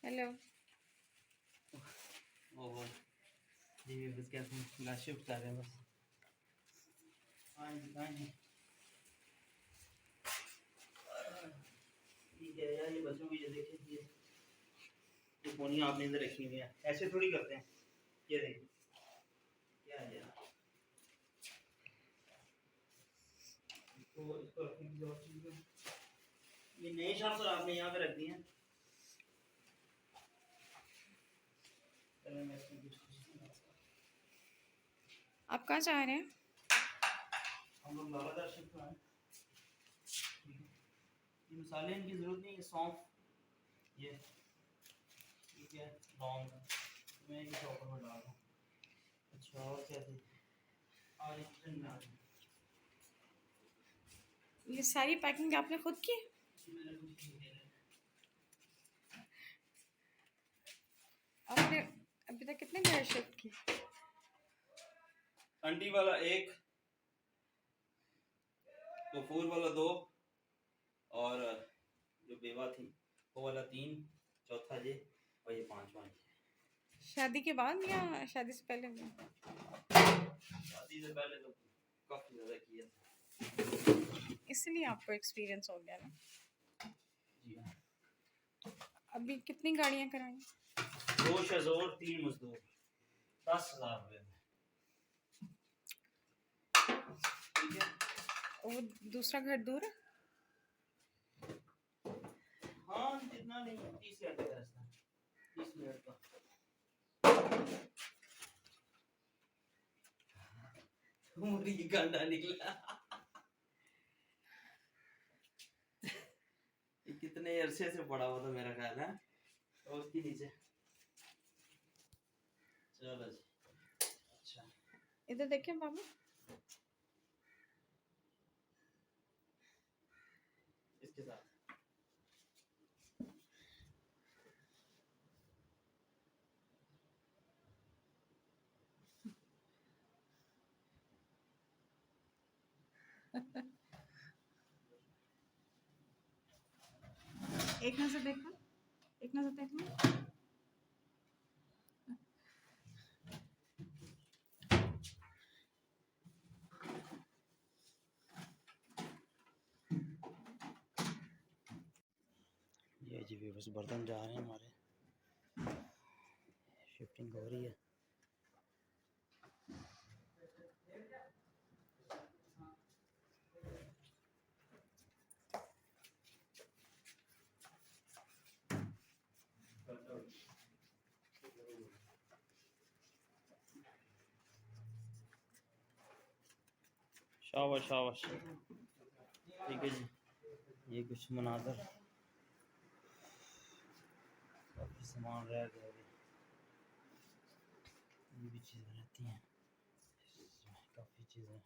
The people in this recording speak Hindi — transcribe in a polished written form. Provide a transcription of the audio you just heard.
हेलो। ओहो जी बस क्या क्लास शिफ्ट कर रहे हैं बस। हाँ जी ठीक है यार, ये बच्चों की ये देखिए ये फोनियाँ आपने इधर रखी हुई हैं, ऐसे थोड़ी करते हैं। ये देखिए क्या है यार, इसको रखने की जरूरत नहीं है। ये नए शार्पनर आपने यहाँ पे रख दिए हैं। चलो मैं इसमें कुछ आप कहाँ जा रहे हैं? हम लोग लगातार शिफ्ट में हैं। ये मसाले इनकी जरूरत नहीं है, सौंफ ये ठीक है, लौंग मैं एक चॉपर में डाल दूँ। अच्छा और क्या थी, और एक किचन में आ गई। ये सारी पैकिंग आपने खुद की? मैंने कुछ नहीं किया। आपने अभी तक कितने घर शिफ्ट की? अंडी वाला एक, गफूर वाला दो, और जो बेवा थी वो वाला तीन, चौथा ये और ये पांचवा ये। शादी के बाद या शादी से पहले भी? शादी से पहले तो काफी ज्यादा किया था। इसलिए आपको एक्सपीरियंस हो गया ना। जी हाँ। अभी कितनी गाड़ियाँ कराई? 2 शज़ोर 3 मजदूर, 10,000 रुपये में। ठीक है। वो दूसरा घर दूर है? हाँ जितना नहीं, 30 घंटे का रास्ता, 30 मिनट का। मुर्गी का अंडा निकला। ये कितने अरसे से पड़ा हुआ था मेरा ख्याल है, और उसके नीचे। चलो जी। अच्छा इधर देखिए बाबू। इसके साथ एक नजर देखना, एक नजर देखना। ये जी भी बस बर्तन जा रहे हैं हमारे, शिफ्टिंग हो रही है। शाबाश शाबाश, ठीक है जी। ये कुछ मनाजर, काफ़ी सामान रह गया अभी, ये भी चीज़ें रहती हैं, काफ़ी चीज़ें।